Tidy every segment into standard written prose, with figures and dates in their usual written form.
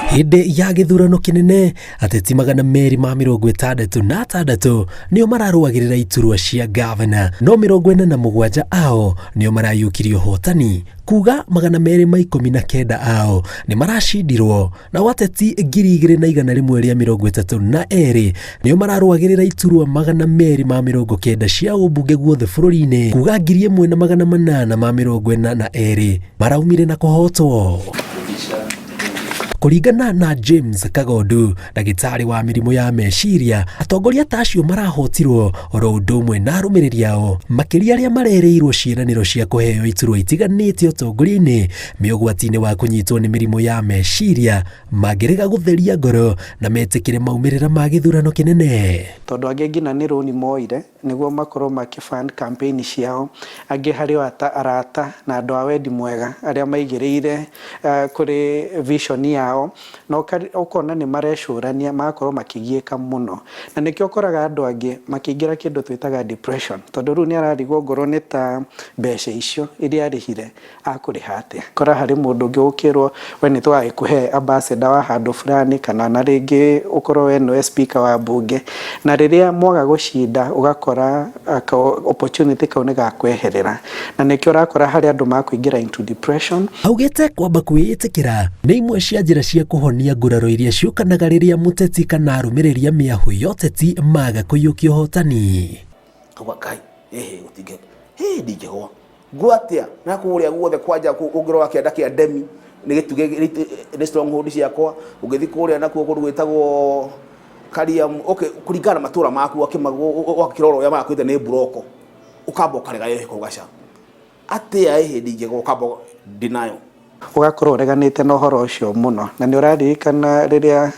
Hĩndĩ ya gĩthurano kĩnene, ateti 266 nĩo mararũagĩrĩra iturwa cia gavana, no 47 ao nĩo marayũkirio hotani, kuga 219 ao nĩ maracindirwo, na ateti 2132 nĩo mararũagĩrĩra iturwa 290 cia ũmbunge guothe bũrũri-inĩ, kuga 1842 maraumire na kũhotwo. Kũringana na James Kagondu, ndagĩtarĩ wa mĩrimũ ya meciria, atongoria ta acio marahotirwo oro ũndũ ũmwe na arũmĩrĩri ao, makĩria arĩa marerĩirwo ciĩranĩro cia kũheo iturwa itiganĩte ũtongoria-inĩ, mĩũgwati-inĩ wa kũnyitwo nĩ mĩrimũ ya meciria, mangĩrega gũtheria ngoro na metĩkĩre maumĩrĩra ma gĩthurano kĩnene. Tondũ angĩ nginya nĩ rũni moire nĩguo makorwo makĩfund campaign ciao, angĩ harĩ arata na andũ a wendi mwega arĩa maigĩrĩire kũrĩ vision yao, na ũkona nĩ marecũrania magakorwo makĩgiĩka mũno, na nĩkĩo ũkoraga andũ angĩ makĩingĩra kĩndũ twĩtaga depression, tondũ rĩu nĩ ararigwo ngoro nĩ ta mbeca icio iria arĩhire akũrĩha atĩa. Kora harĩ mũndũ ũngĩ ũkĩrwo we nĩ twagĩkũhe ambassador wa handũ fulani, kana na rĩngĩ ũkorwo we nĩwe speaker wa mbunge, na rĩrĩa mwaga gũcinda ũgakora opportunity kau nĩ gakweherera, na nĩkĩo ũrakora harĩ andũ makũingĩra into depression. Augĩte kwamba kwĩĩtĩkĩra nĩ imwe cia njĩra cia kũhonia nguraro iria ciũkanaga rĩrĩa mũteti kana arũmĩrĩria mĩahũ ya ũteti maga kũiyũkio hotani. Kawakai utige ndingĩgwa ngwatia na kũrĩa guothe kwanja ũngĩrora kĩanda kĩa ndemi nĩ gĩtuge nĩ stronghold ciakwa, ũgĩthi kũrĩa nakuo kũndũ gwĩtagwo Kariam, okay, kũringana matũra maku wakĩrora ũrĩa makwĩte nĩ buroko ũkamba ũkarega kũgaca atĩa ndingĩgwa ũkamba denial, ũgakorwo ũreganĩte na ũhoro ũcio mũno. Na nĩ ũraririkana rĩrĩa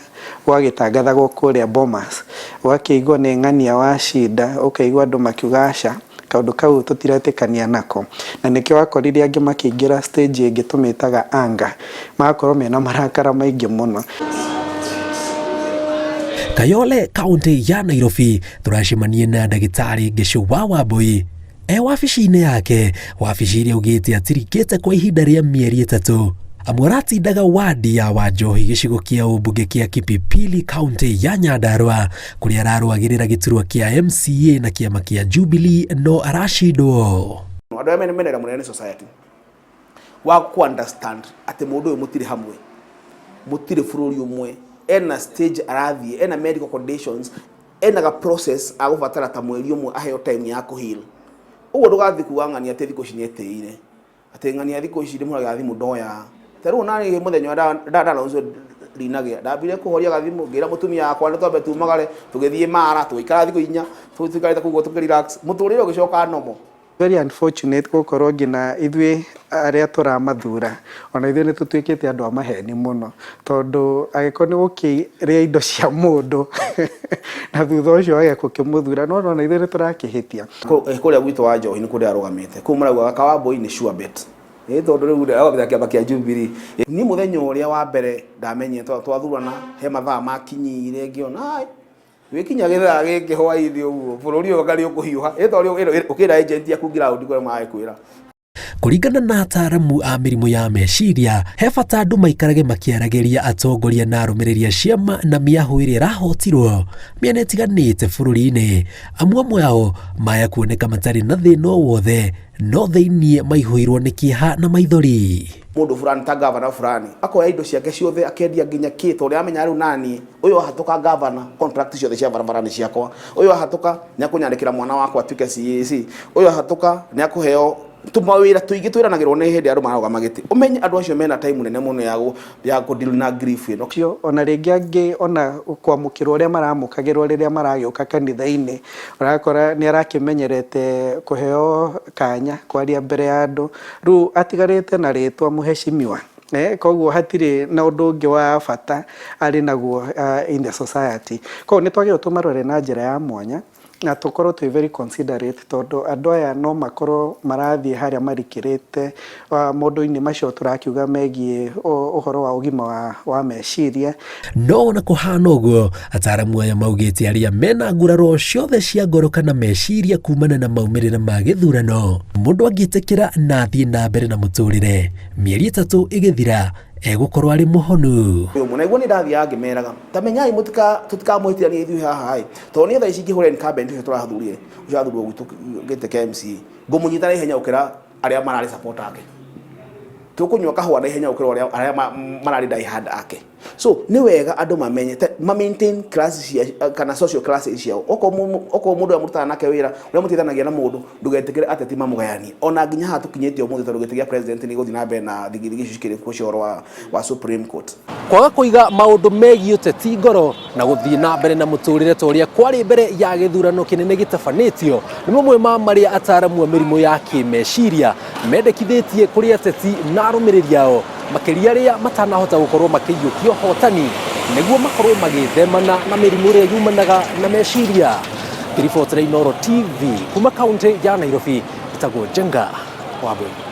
gwagĩtangathagwo kũrĩa Bomas, ũgakĩigua nĩ ng'ania wa cinda, ũkaigua andũ makiuga aca kaũndũ kau tũtiretĩkania nako, na nĩkĩo wakorire angĩ makĩingĩra stage ĩngĩ tũmĩtaga anga, magakorwo mena marakara maingĩ mũno. Kayole, kaunti ya Nairobi, tũracemanie na ndagĩtarĩ Gĩchũa Wambui wabici-inĩ yake, wabici iria ugĩte atirikĩte kwa ihinda rĩa mĩeri 3, amũratindaga wadi ya Wanjohi gĩcigo kĩa ũmbunge kĩa Kipipili, kaunti ya Nyandarua, kũrĩa ararũagĩrĩra gĩturwa kĩa MCA na kĩama kĩa Jubilee, no aracindwo. Andũ arĩa menera mũnene society wa ku understand atĩ mũndũ ũyũ mũtirĩ hamwe, mũtirĩ bũrũri ũmwe, ena stage arathiĩ, ena medical conditions, ena ga process agũbatara ta mweri ũmwe aheo time ya kũheal. Ũguo ndũgathi kuga ng'ania atĩ thikũ ici nĩ etĩire, atĩ ng'ania thikũ ici ndĩmũraga thimũ ndoya. Ta rĩu nani mũthenya ndana ũcio rinagĩa ndambire kũhoria gathimũ ngĩra mũtumia yakwa nĩ twambe tumagare tũgĩthiĩ Mara tũikara thikũ 4 tũikarĩte kũguo tũkĩrelax, mũtũrĩre ũgĩcoka nomo. Very unfortunate gũkorwo nginya ithuĩ arĩa tũramathura ona ithuĩ nĩ tũtuĩkĩte andũ a maheni mũno, tondũ agĩkorwo nĩ gũkĩrĩa indo cia mũndũ na thutha ũcio wage gũkĩmũthura, no ona ithuĩ nĩ tũrakĩhĩtia. Kũrĩa gwitũ wa Njohi nĩ kũrĩa arũgamĩte, kũu marauga Kawambui nĩ sure bet, tondũ rĩu agabĩta kĩamba kĩa Jubilee. Niĩ mũthenya ũrĩa wa mbere ndamenye twathurana he mathaa makinyire ngĩona wĩkinya gĩthaa gĩkĩ hwaĩ-inĩ ũguo bũrũri ũyũ ngari ũkũhiũha, ũkĩra agent yaku ground kũrĩa magĩkwĩra. Kũringana na ataaramu a mĩrimũ ya meciria, he bata andũ maikarage makĩaragĩria atongoria na arũmĩrĩri a ciama na mĩahũ ĩrĩa ĩrahotirwo mĩena ĩtiganĩte bũrũri-inĩ. Amwe ao maya kuoneka matarĩ na thĩna o wothe, no thĩiniĩ maihũirwo nĩ kĩeha na maithori. Mũndũ fulani ta gavana fulani akoya indo ciake ciothe akendia nginya kĩto ũrĩa amenya rĩu nani ũyũ ahatoka gavana, contract ciothe cia barabara nĩ ciakwa, ũyũ ahatoka nĩ akũnyandĩkĩra mwana wakwa atuĩke CAC, ũyũ ahatoka nĩ akũheo tumawĩra tuingĩ twĩranagĩrwo nĩ hĩndĩ andũ marauga magĩtĩ. Ũmenye andũ acio mena time nene mũno ya kũdeal na grief ĩno. Cio ona rĩngĩ angĩ ona kwamũkĩrwo ũrĩa maramũkagĩrwo rĩrĩa maragĩũka kanitha-inĩ, ũrakora nĩ arakĩmenyerete kũheo kanya kwaria mbere ya andũ, rĩu atigarĩte na rĩtwa mũheshimiwa. Koguo hatirĩ na ũndũ ũngĩ wa bata arĩ naguo in the society. Koguo nĩ twagĩrĩirwo tũmarore na njĩra ya mwanya na tũkorwo twĩ very considerate, tondũ andũ aya no makorwo marathiĩ harĩa marikĩrĩte maũndũ-inĩ macio tũrakiuga megiĩ ũhoro wa ũgima wa meciria. No na kũhana ũguo, ataaramu aya maugĩte arĩa mena nguraro ciothe cia ngoro kana meciria kumana na maumĩrĩra ma gĩthurano, mũndũ angĩtĩkĩra na athiĩ na mbere na mũtũrĩre, mĩeri 3 ĩgĩthira egukorwo ari muhonu. Muna igua ni ndathia ngimeraga tamenyai tutikamuhitirania ithuĩ haha hai to ni thaa ici ngĩhũra incumbent ũcio tũrathurire ũcathurwo gwitũ gĩtĩ kĩa MCA ngũmũnyita na ihenya gũkĩra arĩa mararĩ support ake tukunywa kahũa na ihenya gũkĩra arĩa mararĩ die-hard ake. So ni wega andũ mamenye maintain classes kana social classes ciao okorwo mũndũ amũrutaga nake wĩra ũrĩa mũteithanagia na mũndũ ndũgetĩkĩre ateti mamũgayanie ona nginya haha tũkinyĩte ũmũthĩ tondũ gĩtĩ gĩa president nĩ gũthiĩ na mbere na thigirigi cikĩrĩ ũcio wa Supreme Court. Kwaga kũiga maũndũ megiĩ ũteti ngoro na gũthiĩ na mbere na mũtũrĩre ta ũrĩa kwarĩ mbere ya gĩthurano kĩnene gĩtabanĩtio nĩ mamwe ma marĩa ataaramu a mĩrimũ ya kĩmeciria mendekithĩtie kũrĩ ateti na arũmĩrĩri ao makĩria arĩa matanahota gũkorwo makĩiyũkio hotani nĩguo makorwo magĩthemana na mĩrimũ ĩrĩa yumanaga na meciria. Ngĩribotera Inooro TV kuma kaunti ya Nairobi, ĩtagwo Njenga Wambui.